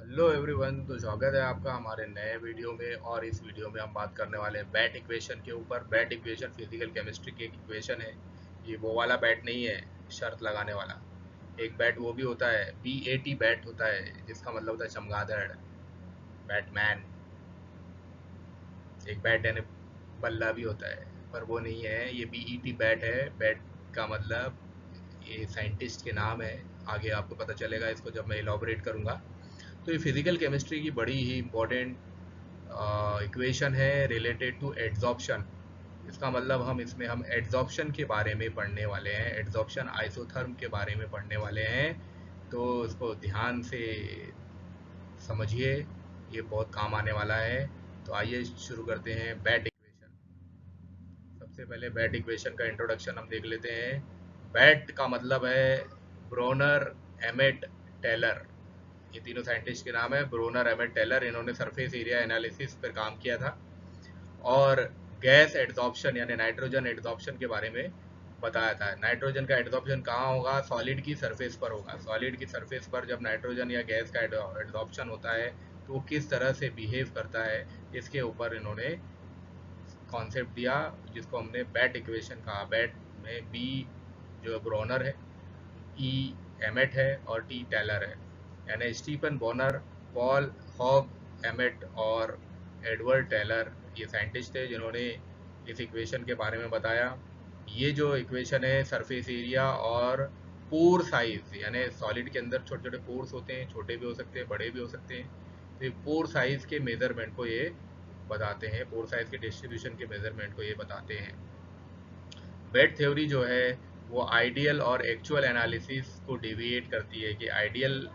Hello everyone, तो स्वागत है आपका हमारे नए वीडियो में। और इस वीडियो में हम बात करने वाले हैं बैट इक्वेशन के ऊपर। बैट इक्वेशन फिजिकल केमिस्ट्री की एक इक्वेशन है। ये वो वाला बैट नहीं है शर्त लगाने वाला। एक बैट वो भी होता है, BAT बैट होता है, जिसका मतलब होता है चमगादड़, बैटमैन। एक बैट यानी बल्ला भी होता है, पर वो नहीं है। ये BET बैट है। बैट का मतलब ये साइंटिस्ट के नाम है। आगे आपको पता चलेगा इसको जब मैं इलॉबरेट करूँगा। तो ये फिजिकल केमिस्ट्री की बड़ी ही इम्पोर्टेंट इक्वेशन है रिलेटेड टू एड्जॉर्प्शन। इसका मतलब हम एड्जॉर्प्शन के बारे में पढ़ने वाले हैं, एड्जॉर्प्शन आइसोथर्म के बारे में पढ़ने वाले हैं। तो इसको ध्यान से समझिए, ये बहुत काम आने वाला है। तो आइए शुरू करते हैं बैट इक्वेशन। सबसे पहले बैट इक्वेशन का इंट्रोडक्शन हम देख लेते हैं। बैट का मतलब है ब्रोनर, एमेट, टेलर। ये तीनों साइंटिस्ट के नाम है, ब्रोनर, एमेट, टेलर। इन्होंने सरफेस एरिया एनालिसिस पर काम किया था और गैस एड्सॉर्प्शन यानी नाइट्रोजन एड्सॉर्प्शन के बारे में बताया था। नाइट्रोजन का एड्सॉर्प्शन कहाँ होगा? सॉलिड की सरफेस पर होगा। सॉलिड की सरफेस पर जब नाइट्रोजन या गैस का एड्सॉर्प्शन होता है तो वो किस तरह से बिहेव करता है, इसके ऊपर इन्होंने कॉन्सेप्ट दिया, जिसको हमने बैट इक्वेशन कहा। बैट में बी जो ब्रोनर है, ई एमेट है और टी टेलर है। यानी Stephen Brunauer, Paul Hugh Emmett और एडवर्ड टेलर ये साइंटिस्ट थे जिन्होंने इस इक्वेशन के बारे में बताया। ये जो इक्वेशन है सरफेस एरिया और पोर साइज, यानी सॉलिड के अंदर छोटे छोटे पोर्स होते हैं, छोटे भी हो सकते हैं, बड़े भी हो सकते हैं। तो ये पोर साइज के मेजरमेंट को ये बताते हैं, पोर साइज के डिस्ट्रीब्यूशन के मेजरमेंट को ये बताते हैं। बेड थ्योरी जो है वो आइडियल और एक्चुअल एनालिसिस को डिविएट करती है कि आइडियल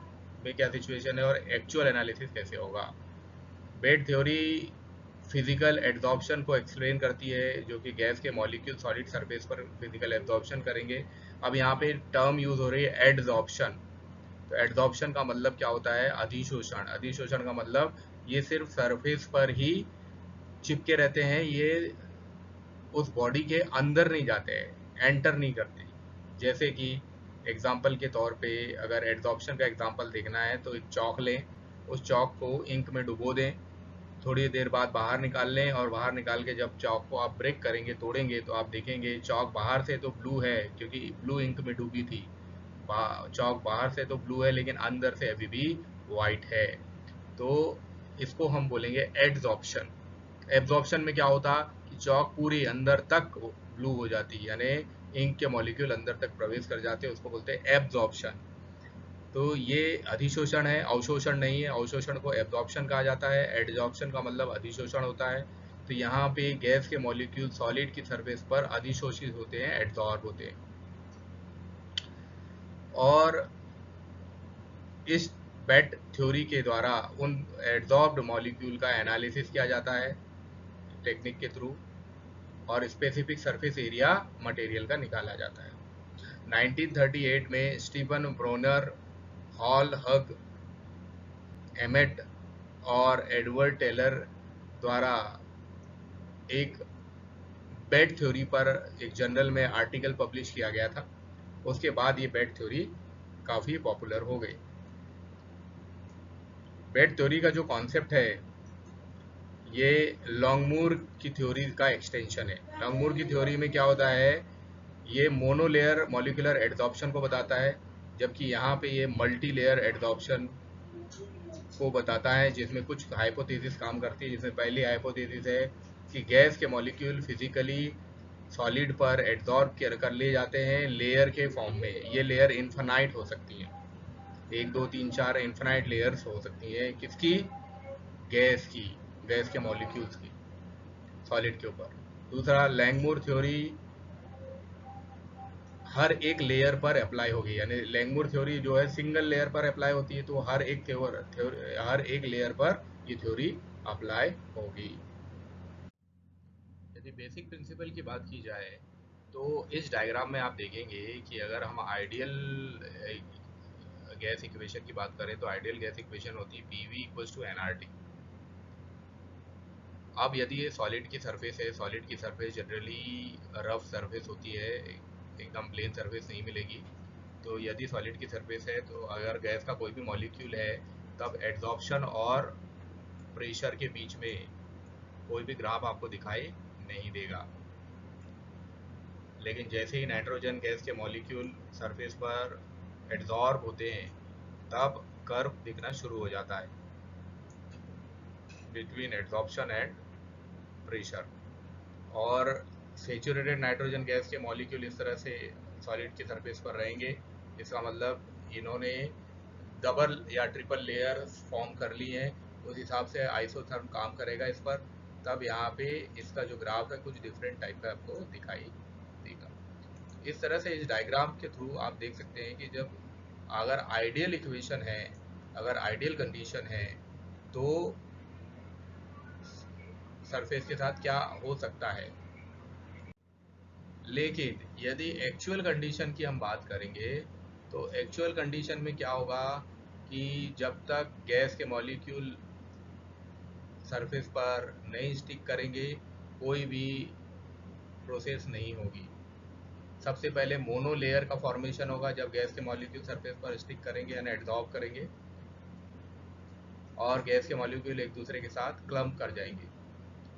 में क्या सिचुएशन है और एक्चुअल एनालिसिस कैसे होगा। बेड थ्योरी फिजिकल एड्सॉर्प्शन को एक्सप्लेन करती है, जो कि गैस के मॉलिक्यूल सॉलिड सरफेस पर फिजिकल एड्सॉर्प्शन करेंगे। अब यहाँ पे टर्म यूज हो रही है एड्सॉर्प्शन। तो एड्सॉर्प्शन का मतलब क्या होता है? अधिशोषण। अधिशोषण का मतलब ये सिर्फ सरफेस पर ही चिपके रहते हैं, ये उस बॉडी के अंदर नहीं जाते हैं, एंटर नहीं करते। जैसे कि एग्जाम्पल के तौर पे अगर एड्सॉर्प्शन का एग्जाम्पल देखना है तो एक चौक लें, उस चौक को इंक में डुबो दें, थोड़ी देर बाद बाहर निकाल लें और बाहर निकाल के जब चौक को आप ब्रेक करेंगे, तोड़ेंगे, तो आप देखेंगे चौक बाहर से तो ब्लू है क्योंकि ब्लू इंक में डूबी थी। चौक बाहर से तो ब्लू है लेकिन अंदर से अभी भी वाइट है। तो इसको हम बोलेंगे एड्सॉर्प्शन। एब्जॉर्प्शन में क्या होता कि चौक पूरी अंदर तक ब्लू हो जाती, यानी इंक के मॉलिक्यूल अंदर तक प्रवेश कर जाते हैं, उसको बोलते हैं एब्जॉर्प्शन। तो ये अधिशोषण है, अवशोषण नहीं है। अवशोषण को एब्जॉर्प्शन कहा जाता है, एडजॉर्प्शन का मतलब अधिशोषण होता है। तो यहाँ पे गैस के मॉलिक्यूल सॉलिड की सरफेस पर अधिशोषित होते हैं, एड्सॉर्ब होते हैं। और इस बेट थ्योरी के द्वारा उन एड्सॉर्ब्ड मॉलिक्यूल का एनालिसिस किया जाता है टेक्निक के थ्रू, और स्पेसिफिक सरफेस एरिया मटेरियल का निकाला जाता है। 1938 में स्टीफन ब्रोनर, हॉल हग एमेट और एडवर्ड टेलर द्वारा एक बेड थ्योरी पर एक जर्नल में आर्टिकल पब्लिश किया गया था। उसके बाद ये बेड थ्योरी काफ़ी पॉपुलर हो गई। बेड थ्योरी का जो कॉन्सेप्ट है ये लॉन्गमूर की थ्योरी का एक्सटेंशन है। लॉन्गमूर की थ्योरी में क्या होता है, ये मोनोलेयर मॉलिक्यूलर एड्सॉर्प्शन को बताता है, जबकि यहाँ पे ये मल्टी लेयर एड्सॉर्प्शन को बताता है, जिसमें कुछ हाइपोथेसिस काम करती है। जिसमें पहली हाइपोथेसिस है कि गैस के मॉलिक्यूल फिजिकली सॉलिड पर एड्सॉर्ब कर ले जाते हैं लेयर के फॉर्म में। ये लेयर इन्फिनाइट हो सकती है, एक दो तीन चार इन्फिनाइट लेयर्स हो सकती है। किसकी? गैस की, गैस के मॉलिक्यूल्स की सॉलिड के ऊपर। दूसरा, लैंगमूर थ्योरी हर एक लेयर पर अप्लाई होगी, यानी लैंगमूर थ्योरी जो है सिंगल लेयर पर अप्लाई होती है, तो हर एक लेयर पर ये थ्योरी अप्लाई होगी। यदि बेसिक प्रिंसिपल की बात की जाए तो इस डायग्राम में आप देखेंगे कि अगर हम आइडियल गैस इक्वेशन की बात करें तो आइडियल गैस इक्वेशन होती है PV इक्वल्स टू NRT। अब यदि ये सॉलिड की सरफेस है, सॉलिड की सरफेस जनरली रफ सरफेस होती है, एकदम प्लेन सरफेस नहीं मिलेगी। तो यदि सॉलिड की सरफेस है तो अगर गैस का कोई भी मॉलिक्यूल है तब एड्जॉर्प्शन और प्रेशर के बीच में कोई भी ग्राफ आपको दिखाई नहीं देगा। लेकिन जैसे ही नाइट्रोजन गैस के मॉलिक्यूल सरफेस पर एड्जॉर्ब होते हैं तब कर्व दिखना शुरू हो जाता है बिटवीन एड्जॉर्प्शन एंड प्रेशर। और सेचुरेटेड नाइट्रोजन गैस के मॉलिक्यूल इस तरह से सॉलिड की सरफेस पर रहेंगे। इसका मतलब इन्होंने डबल या ट्रिपल लेयर फॉर्म कर ली है। उस हिसाब से आइसोथर्म काम करेगा इस पर। तब यहाँ पे इसका जो ग्राफ है कुछ डिफरेंट टाइप का आपको दिखाई देगा। इस तरह से इस डायग्राम के थ्रू आप देख सकते हैं कि जब अगर आइडियल इक्वेशन है, अगर आइडियल कंडीशन है, तो सरफेस के साथ क्या हो सकता है। लेकिन यदि एक्चुअल कंडीशन की हम बात करेंगे तो एक्चुअल कंडीशन में क्या होगा कि जब तक गैस के मॉलिक्यूल सरफेस पर नहीं स्टिक करेंगे कोई भी प्रोसेस नहीं होगी। सबसे पहले मोनो लेयर का फॉर्मेशन होगा जब गैस के मॉलिक्यूल सरफेस पर स्टिक करेंगे यानी एडजॉर्ब करेंगे और गैस के मॉलिक्यूल एक दूसरे के साथ क्लम्प कर जाएंगे।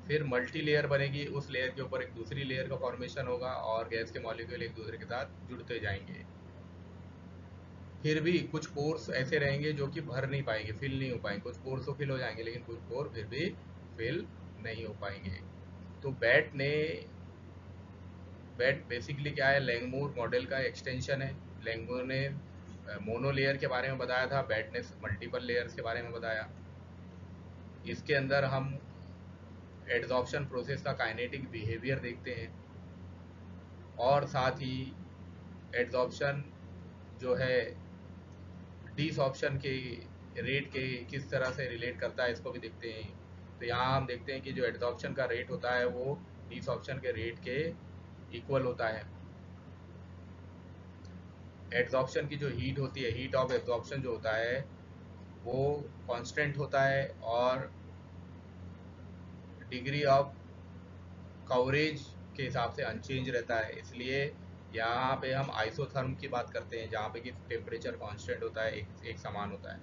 फिर मल्टी लेयर बनेगी, उस लेयर के ऊपर एक दूसरी लेयर का फॉर्मेशन होगा और गैस के मॉलिक्यूल एक दूसरे के साथ जुड़ते जाएंगे। फिर भी कुछ पोर्स ऐसे रहेंगे जो कि भर नहीं पाएंगे, फिल नहीं हो पाएंगे। कुछ पोर्स तो फिल हो जाएंगे लेकिन कुछ पोर फिर भी फिल नहीं हो पाएंगे। तो बैट बेसिकली क्या है, लैंगमूर मॉडल का एक्सटेंशन है। लैंगमूर ने मोनो लेयर के बारे में बताया था, बैट ने मल्टीपल लेयर्स के बारे में बताया। इसके अंदर हम एड्जॉर्प्शन प्रोसेस का काइनेटिक बिहेवियर देखते हैं और साथ ही एड्जॉर्प्शन जो है डिसऑप्शन के रेट के किस तरह से रिलेट करता है इसको भी देखते हैं। तो यहाँ हम देखते हैं कि जो एड्जॉर्प्शन का रेट होता है वो डिसऑप्शन के रेट के इक्वल होता है। एड्जॉर्प्शन की जो हीट होती है, हीट ऑफ एब्जॉर्प्शन जो होता है वो कांस्टेंट होता है और डिग्री ऑफ कवरेज के हिसाब से अनचेंज रहता है। इसलिए यहाँ पे हम आइसोथर्म की बात करते हैं जहाँ पे कि टेम्परेचर कांस्टेंट होता है, एक समान होता है।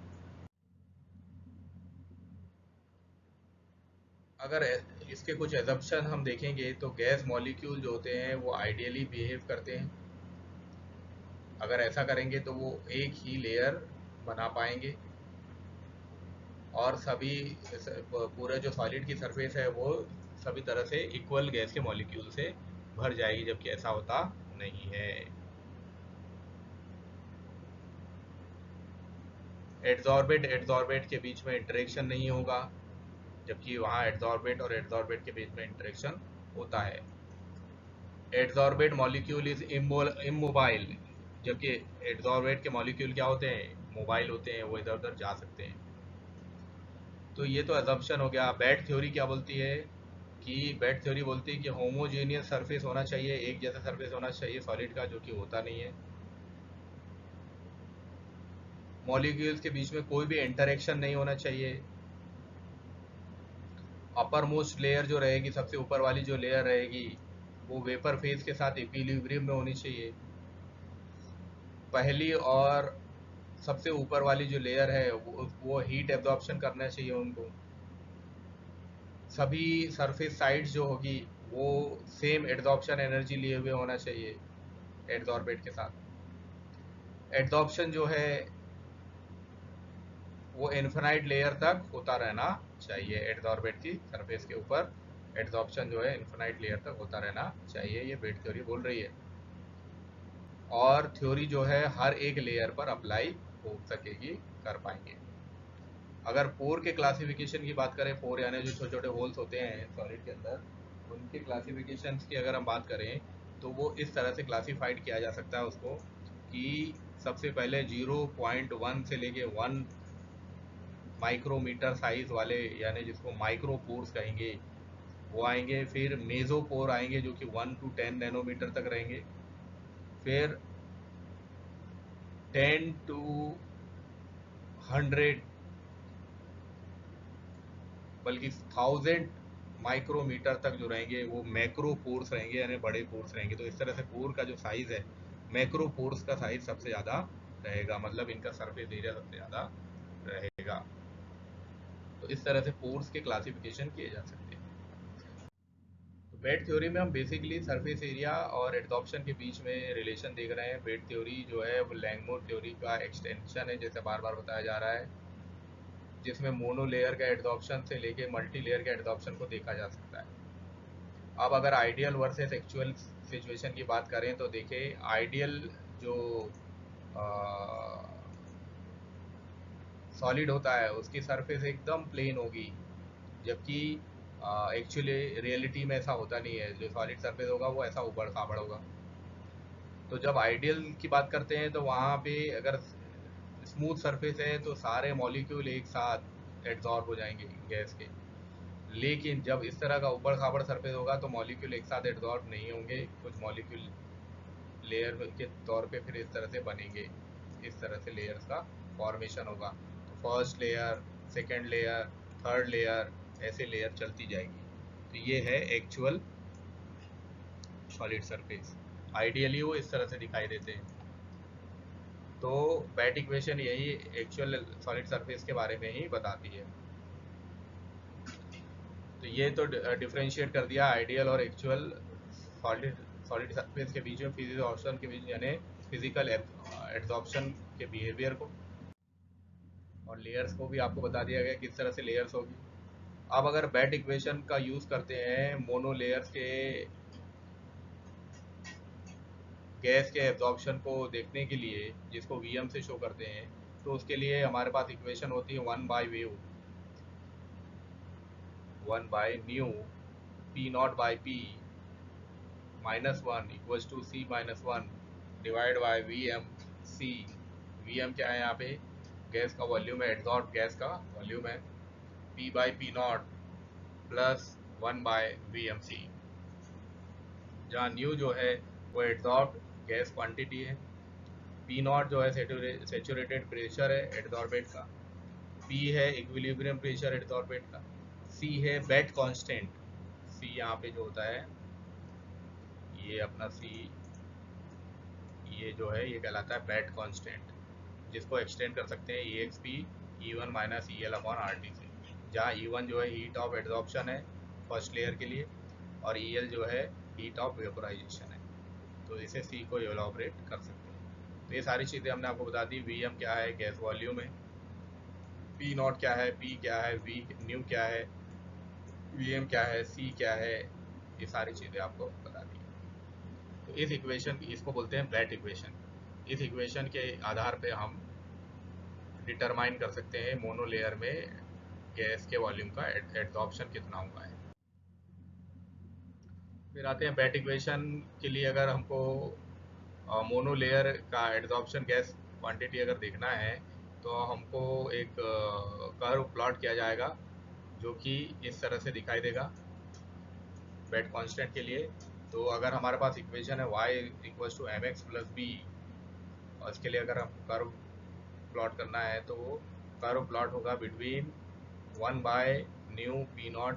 अगर इसके कुछ एजम्पशन हम देखेंगे तो गैस मॉलिक्यूल जो होते हैं वो आइडियली बिहेव करते हैं। अगर ऐसा करेंगे तो वो एक ही लेयर बना पाएंगे और सभी पूरा जो सॉलिड की सरफेस है वो सभी तरह से इक्वल गैस के मॉलिक्यूल से भर जाएगी, जबकि ऐसा होता नहीं है। एड्जॉर्बेट एड्जॉर्बेट के बीच में इंटरेक्शन नहीं होगा, जबकि वहाँ एड्जॉर्बेट और एड्जॉर्बेट के बीच में इंटरेक्शन होता है। एड्जॉर्बेट मॉलिक्यूल इज इमोबाइल, जबकि एड्जॉर्बेट के मॉलिक्यूल क्या होते हैं, मोबाइल होते हैं, वो इधर उधर जा सकते हैं। तो ये तो अजम्पशन हो गया। बैट थ्योरी क्या बोलती है कि बैट थ्योरी बोलती है कि होमोजेनियस सरफेस होना चाहिए, एक जैसा सरफेस होना चाहिए सॉलिड का, जो कि होता नहीं है। मॉलिक्यूल्स के बीच में कोई भी इंटरेक्शन नहीं होना चाहिए। अपर मोस्ट लेयर जो रहेगी, सबसे ऊपर वाली जो लेयर रहेगी वो वेपर फेज के साथ इक्विलिब्रियम में होनी चाहिए। पहली और सबसे ऊपर वाली जो लेयर है वो हीट एब्जॉर्प्शन करना चाहिए उनको। सभी सरफेस साइड्स जो होगी वो सेम एड्जॉर्प्शन एनर्जी लिए हुए होना चाहिए एड्जॉर्बेट के साथ। एड्जॉर्प्शन जो है वो इन्फिनाइट लेयर तक होता रहना चाहिए। एड्जॉर्बेट की सरफेस के ऊपर एड्जॉर्प्शन जो है इन्फिनाइट लेयर तक होता रहना चाहिए, ये बेट थ्योरी बोल रही है। और थ्योरी जो है हर एक लेयर पर अप्लाई हो सकेगी, कर पाएंगे। अगर पोर के क्लासिफिकेशन की बात करें, पोर यानी जो छोटे छोटे होल्स होते हैं सॉलिड के अंदर, उनके क्लासिफिकेशन की अगर हम बात करें तो वो इस तरह से क्लासिफाइड किया जा सकता है उसको कि सबसे पहले 0.1 से लेके 1 माइक्रोमीटर साइज वाले यानी जिसको माइक्रोपोर्स कहेंगे वो आएंगे। फिर मेजोपोर आएंगे जो कि 1 to 10 नैनोमीटर तक रहेंगे। फिर 10 to 100 बल्कि 1000 माइक्रोमीटर तक जो रहेंगे वो मैक्रो पोर्स रहेंगे यानी बड़े पोर्स रहेंगे। तो इस तरह से पोर का जो साइज है, मैक्रो पोर्स का साइज सबसे ज़्यादा रहेगा, मतलब इनका सरफेस एरिया सबसे ज़्यादा रहेगा। तो इस तरह से पोर्स के क्लासिफिकेशन किए जा सकते हैं। तो बेड थ्योरी में हम बेसिकली सरफेस एरिया और एडजॉर्प्शन के बीच में रिलेशन देख रहे हैं। बेड थ्योरी जो है वो लैंगमुर थ्योरी का एक्सटेंशन है, जैसे बार बार बताया जा रहा है, जिसमें मोनो लेयर का एडजॉर्प्शन से लेके मल्टी लेयर के एडजॉर्प्शन को देखा जा सकता है। अब अगर आइडियल वर्सेस एक्चुअल सिचुएशन की बात करें तो देखिए, आइडियल जो सॉलिड होता है उसकी सरफेस एकदम प्लेन होगी, जबकि एक्चुअली रियलिटी में ऐसा होता नहीं है। जो सॉलिड सरफेस होगा वो ऐसा उबड़ खाबड़ होगा। तो जब आइडियल की बात करते हैं तो वहाँ पे अगर स्मूथ सरफेस है तो सारे मॉलिक्यूल एक साथ एड्जॉर्ब हो जाएंगे गैस के। लेकिन जब इस तरह का उबड़ खाबड़ सरफेस होगा तो मॉलिक्यूल एक साथ एड्जॉर्ब नहीं होंगे, कुछ मॉलिक्यूल लेयर के तौर पे फिर इस तरह से बनेंगे। इस तरह से लेयर्स का फॉर्मेशन होगा। तो first layer, second layer, third layer, ऐसे लेयर चलती जाएगी। तो ये है एक्चुअल सॉलिड सरफेस। आइडियली वो इस तरह से दिखाई देते हैं। तो बैट इक्वेशन यही एक्चुअल सॉलिड सरफेस के बारे में ही बताती है। तो ये तो डिफरेंशिएट कर दिया आइडियल और एक्चुअल सॉलिड सॉलिड सरफेस के बीच में, फिजिकल ऑप्शन के बीच, यानी फिजिकल एब्जॉर्प्शन के बिहेवियर को। और लेयर्स को भी आपको बता दिया गया किस तरह से लेयर्स होगी। अब अगर बैट इक्वेशन का यूज़ करते हैं मोनो लेयर्स के गैस के एब्जॉर्प्शन को देखने के लिए, जिसको वीएम से शो करते हैं, तो उसके लिए हमारे पास इक्वेशन होती है 1/न्यू P not by P -1 equals to C -1 divide by V M C. V M क्या है यहाँ पे? गैस का वॉल्यूम है, एड्जॉर्ब गैस का वॉल्यूम है। P by P not plus 1/VMC, जहाँ न्यू जो है वो एड्जॉर्ब गैस क्वांटिटी है। पी नॉट जो है सेचुरेटेड प्रेशर है एड्जॉर्बेट का। पी है इक्विलिब्रियम प्रेशर एड्जॉर्बेट का। सी है बेड कांस्टेंट। सी यहाँ पे जो होता है, ये अपना सी, ये जो है ये कहलाता है बेड कांस्टेंट, जिसको एक्सटेंड कर सकते हैं EXP E1 माइनस EL/RT से। जहाँ E1 जो है हीट ऑफ एड्जॉर्प्शन है फर्स्ट लेयर के लिए, और EL जो है हीट ऑफ वेपोराइजेशन है। तो इसे C को एलोबरेट कर सकते हैं। तो ये सारी चीज़ें हमने आपको बता दी। VM क्या है? गैस वॉल्यूम है। P नॉट क्या है? P क्या है? V न्यू क्या है? VM क्या है? C क्या है? ये सारी चीज़ें आपको बता दी। तो इस इक्वेशन, इसको बोलते हैं ब्लैट इक्वेशन। इस इक्वेशन के आधार पे हम डिटरमाइन कर सकते हैं मोनो लेयर में गैस के वॉल्यूम का एड्जॉर्प्शन कितना हुआ है। फिर आते हैं बैट इक्वेशन के लिए। अगर हमको मोनो लेयर का एड्जॉर्प्शन गैस क्वांटिटी अगर देखना है तो हमको एक कर्व प्लॉट किया जाएगा, जो कि इस तरह से दिखाई देगा बेड कांस्टेंट के लिए। तो अगर हमारे पास इक्वेशन है y equals to mx plus B, और इसके लिए अगर हमको कर्व प्लॉट करना है तो वो कर्व प्लॉट होगा बिटवीन 1/न्यू पी नॉट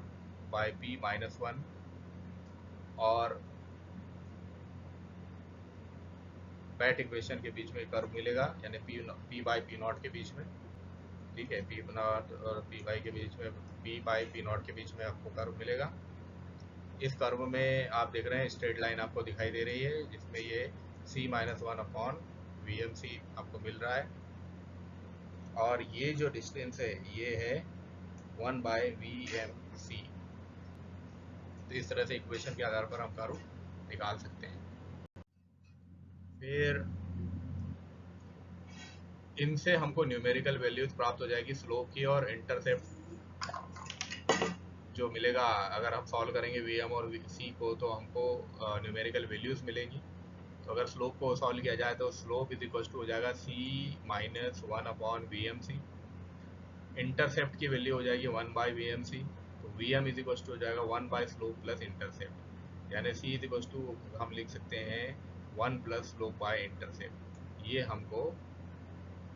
बाई पी -1 और बैट इक्वेशन के बीच में कर्व मिलेगा, यानी पी बाई पी नॉट के बीच में। ठीक है, पी नॉट और पी बाई के बीच में, पी बाई पी नॉट के बीच में आपको कर्व मिलेगा। इस कर्व में आप देख रहे हैं स्ट्रेट लाइन आपको दिखाई दे रही है, जिसमें ये C-1/VMC आपको मिल रहा है, और ये जो डिस्टेंस है ये है 1/VMC। तो इस तरह से इक्वेशन के आधार पर हम कर्व निकाल सकते हैं। फिर इनसे हमको न्यूमेरिकल वैल्यूज प्राप्त हो जाएगी स्लोप की, और इंटरसेप्ट जो मिलेगा अगर हम सॉल्व करेंगे VM और C को, तो हमको न्यूमेरिकल वैल्यूज मिलेंगी। तो अगर स्लोप को सॉल्व किया जाए तो स्लोप इज इक्वल टू हो जाएगा C-1/VMC। इंटरसेप्ट की वैल्यू हो जाएगी 1/VMC। तो VM इज इक्वल टू हो जाएगा 1 बाय स्लोप प्लस इंटरसेप्ट, यानी C इज इक्वल टू हम लिख सकते हैं 1 प्लस स्लोप बाय इंटरसेप्ट। ये हमको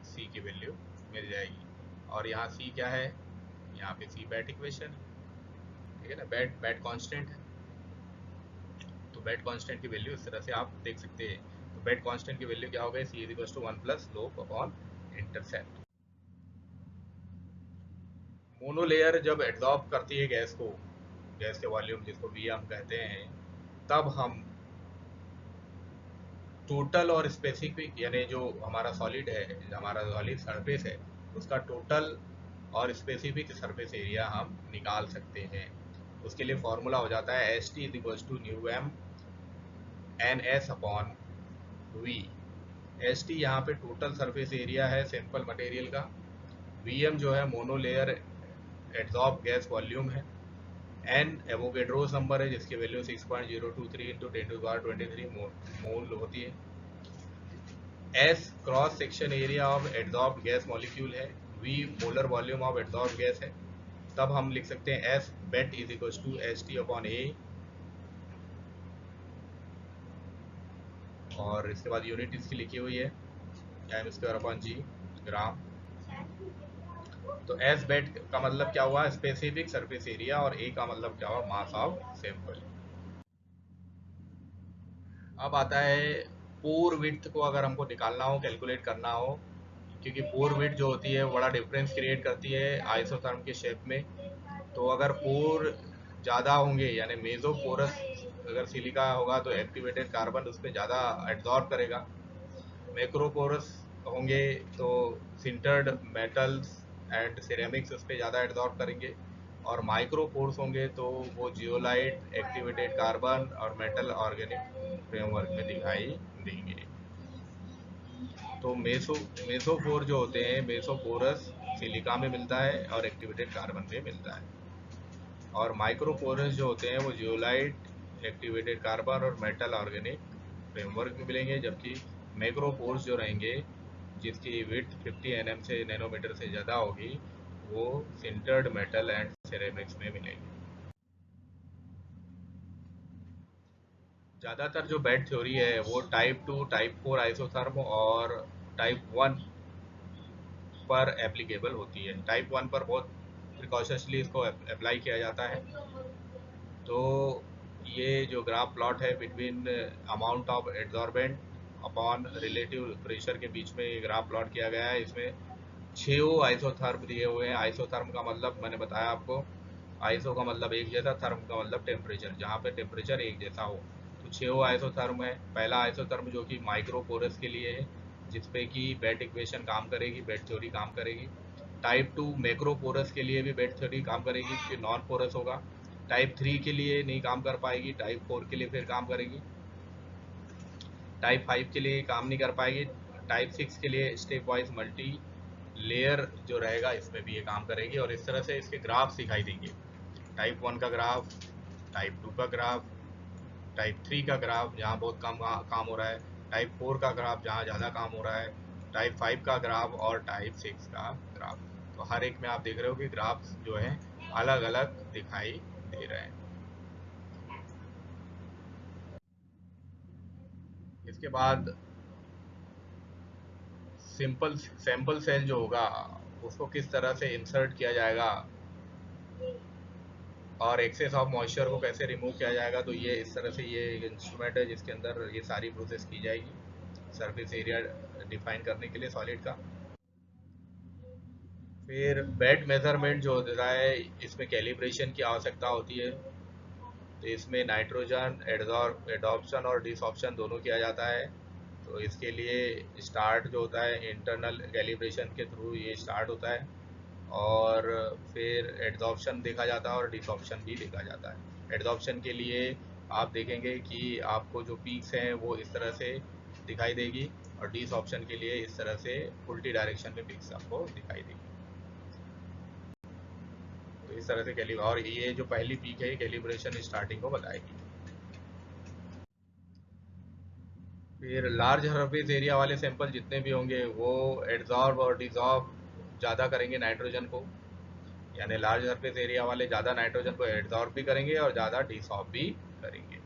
C की वैल्यू मिल जाएगी। और यहाँ C क्या है? यहाँ पे C बैट इक्वेशन है, ठीक है ना, बैट कांस्टेंट है। तो बैट कांस्टेंट की वैल्यू इस तरह से आप देख सकते हैं। तो बैट कांस्टेंट की वैल्यू क्या हो गई? C is equal to 1 plus slope upon intercept. Monolayer जब एड्जॉर्ब करती है गैस को, गैस के वॉल्यूम जिसको वी हम कहते हैं, तब हम टोटल और स्पेसिफिक, यानी जो हमारा सॉलिड है, जो हमारा सॉलिड सरफेस है, उसका टोटल और स्पेसिफिक सरफेस एरिया हम निकाल सकते हैं। उसके लिए फॉर्मूला हो जाता है S T is equal to nu M N S upon V. S T यहाँ पे टोटल सरफेस एरिया है सिंपल मटेरियल का, वी एम जो है मोनोलेयर एड्जॉर्ब गैस वॉल्यूम है, एन एवोगेड्रोस नंबर है जिसकी वैल्यू 6.023 इंटू 10⁻23 मोल होती है, S cross section area of adsorb gas molecule है, V molar volume of adsorb gas है। तब हम लिख सकते हैं S bet is equal to S T upon A, और इसके बाद यूनिट इसकी लिखी हुई है M square upon G gram. तो एस बेट का मतलब क्या हुआ, स्पेसिफिक सरफेस एरिया, और ए का मतलब क्या हुआ, मास ऑफ सैंपल। अब आता है पोर विड्थ को अगर हमको निकालना हो, कैलकुलेट करना हो, क्योंकि पोर विड्थ जो होती है बड़ा डिफरेंस क्रिएट करती है आइसोथर्म के शेप में। तो अगर पोर ज़्यादा होंगे, यानी मेजोपोरस अगर सिलिका होगा तो एक्टिवेटेड कार्बन उस पर ज़्यादा एब्जॉर्ब करेगा, मैक्रोपोरस होंगे तो सिंटर्ड मेटल्स एंड सिरेमिक्स उस पर ज़्यादा एब्जॉर्ब करेंगे, और माइक्रोपोर्स होंगे तो वो जियोलाइट, एक्टिवेटेड कार्बन और मेटल ऑर्गेनिक फ्रेमवर्क में दिखाई देंगे। तो मेसोपोर जो होते हैं, मेसोपोरस सिलिका में मिलता है और एक्टिवेटेड कार्बन में मिलता है, और माइक्रोपोरस जो होते हैं वो जियोलाइट, एक्टिवेटेड कार्बन और मेटल ऑर्गेनिक फ्रेमवर्क में मिलेंगे, जबकि मैक्रोपोर्स जो रहेंगे जिसकी विड्थ 50 nm से नैनोमीटर से ज़्यादा होगी, वो सिंटर्ड मेटल एंड सिरेमिक्स में मिलेंगे। ज़्यादातर जो बेड थ्योरी है वो टाइप 2, टाइप 4 आइसोथर्म और टाइप 1 पर एप्लीकेबल होती है। टाइप 1 पर बहुत प्रिकॉशसली इसको अप्लाई किया जाता है। तो ये जो ग्राफ प्लॉट है between amount of adsorbent upon relative pressure के बीच में ये ग्राफ प्लॉट किया गया है। इसमें 6 आइसोथर्म दिए हुए हैं। आइसोथर्म का मतलब मैंने बताया आपको, आइसो का मतलब एक जैसा, थर्म का मतलब टेम्परेचर, जहाँ पे टेम्परेचर एक जैसा हो। तो 6 आइसोथर्म है। पहला आइसोथर्म जो कि माइक्रोपोरस के लिए है, जिसपे कि बेट इक्वेशन काम करेगी, बेट थ्योरी काम करेगी। टाइप 2 मैक्रोपोरस के लिए भी बेट थ्योरी काम करेगी क्योंकि नॉन पोरस होगा। टाइप 3 के लिए नहीं काम कर पाएगी, टाइप 4 के लिए फिर काम करेगी, टाइप 5 के लिए काम नहीं कर पाएगी, टाइप 6 के लिए स्टेप वाइज मल्टी लेयर जो रहेगा इसमें भी ये काम करेगी। और इस तरह से इसके ग्राफ्स दिखाई देंगे, टाइप 1 का ग्राफ, टाइप 2 का ग्राफ, टाइप 3 का ग्राफ जहाँ बहुत कम काम हो रहा है, टाइप 4 का ग्राफ जहाँ ज़्यादा काम हो रहा है, टाइप 5 का ग्राफ और टाइप 6 का ग्राफ। तो हर एक में आप देख रहे हो कि ग्राफ्स जो हैं अलग अलग दिखाई दे रहे हैं। इसके बाद सिंपल सैंपल सेल जो होगा उसको किस तरह से इंसर्ट किया जाएगा और एक्सेस ऑफ मॉइस्चर को कैसे रिमूव किया जाएगा, तो ये इस तरह से ये एक इंस्ट्रूमेंट है जिसके अंदर ये सारी प्रोसेस की जाएगी सरफेस एरिया डिफाइन करने के लिए सॉलिड का। फिर बेड मेजरमेंट जो होता है इसमें कैलिब्रेशन की आवश्यकता होती है। तो इसमें नाइट्रोजन एडॉप्शन और डिसऑप्शन दोनों किया जाता है। तो इसके लिए स्टार्ट जो होता है इंटरनल कैलिब्रेशन के थ्रू ये स्टार्ट होता है, और फिर एड्जॉर्प्शन देखा जाता है और डिसऑप्शन भी देखा जाता है। एड्जॉर्प्शन के लिए आप देखेंगे कि आपको जो पीक्स हैं वो इस तरह से दिखाई देगी, और डिसऑप्शन के लिए इस तरह से उल्टी डायरेक्शन में पीक्स आपको दिखाई देगी। तो इस तरह से और ये जो पहली पीक है कैलिब्रेशन स्टार्टिंग को बताएगी। फिर लार्ज सरफेस एरिया वाले सैंपल जितने भी होंगे वो एड्जॉर्ब और डिसॉर्ब ज़्यादा करेंगे नाइट्रोजन को, यानी लार्ज सरफेस एरिया वाले ज़्यादा नाइट्रोजन को एड्जॉर्ब भी करेंगे और ज़्यादा डिसॉर्ब भी करेंगे।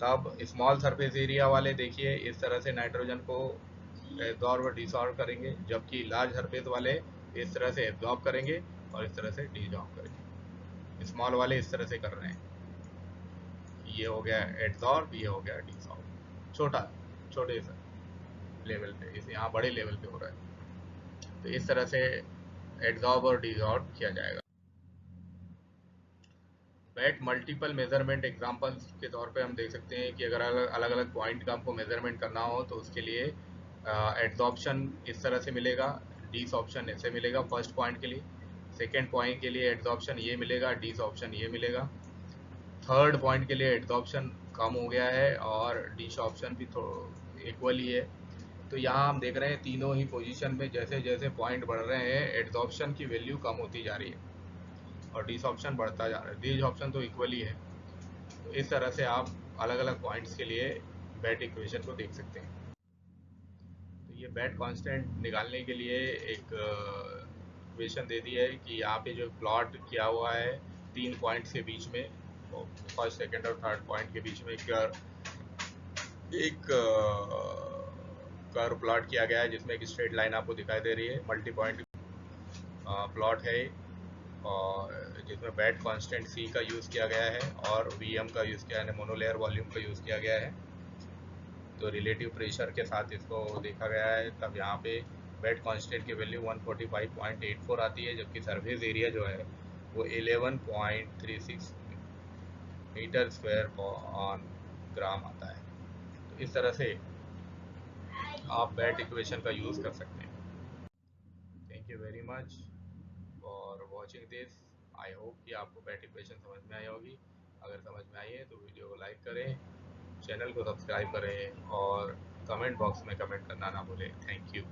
तब स्मॉल सरफेस एरिया वाले देखिए इस तरह से नाइट्रोजन को एब्जॉर्ब और डिसॉर्ब करेंगे, जबकि लार्ज सरफेस वाले इस तरह से एब्जॉर्ब करेंगे और इस तरह से डिसॉर्ब करेंगे। स्मॉल वाले इस तरह से कर रहे हैं, ये हो गया एड्जॉर्ब, ये हो गया डिसॉर्ब, छोटा छोटे लेवल पे, इस यहाँ बड़े लेवल पे हो रहा है। तो इस तरह से एड्सॉर्ब और डिसॉर्ब किया जाएगा। बैट मल्टीपल मेजरमेंट एग्जांपल्स के तौर पे हम देख सकते हैं कि अगर अलग अलग पॉइंट का हमको मेजरमेंट करना हो तो उसके लिए एड्सॉर्प्शन इस तरह से मिलेगा, डिसऑर्प्शन ऐसे मिलेगा फर्स्ट पॉइंट के लिए, सेकेंड पॉइंट के लिए एड्सॉर्प्शन ये मिलेगा, डिसऑर्प्शन ये मिलेगा, थर्ड पॉइंट के लिए एड्सॉर्प्शन कम हो गया है और डिसऑर्प्शन भी इक्वल ही है। तो यहाँ हम देख रहे हैं तीनों ही पोजीशन में जैसे जैसे पॉइंट बढ़ रहे हैं एड्सॉर्प्शन की वैल्यू कम होती जा रही है और डिस ऑप्शन बढ़ता जा रहा है, डिस ऑप्शन तो इक्वल ही है। तो इस तरह से आप अलग अलग पॉइंट्स के लिए बैट इक्वेशन को देख सकते हैं। तो ये बैट कांस्टेंट निकालने के लिए एक इक्वेशन दे दी है कि यहाँ पे जो प्लॉट किया हुआ है तीन पॉइंट्स के बीच में, फर्स्ट सेकंड और थर्ड पॉइंट के बीच में एक कर्व प्लॉट किया गया है जिसमें एक स्ट्रेट लाइन आपको दिखाई दे रही है, मल्टी पॉइंट प्लॉट है और जिसमें बैट कांस्टेंट सी का यूज़ किया गया है और वीएम का यूज़ किया है, मोनोलेयर वॉल्यूम का यूज़ किया गया है। तो रिलेटिव प्रेशर के साथ इसको देखा गया है, तब यहाँ पे बैट कांस्टेंट की वैल्यू 145.84 आती है, जबकि सरफेस एरिया जो है वो 11.36 मीटर स्क्वायर ऑन ग्राम आता है। तो इस तरह से आप बैट इक्वेशन का यूज़ कर सकते हैं। Thank you very much for watching this. I hope कि आपको बैट इक्वेशन समझ में आई होगी। अगर समझ में आई है तो वीडियो को लाइक करें, चैनल को सब्सक्राइब करें और कमेंट बॉक्स में कमेंट करना ना भूलें। Thank you.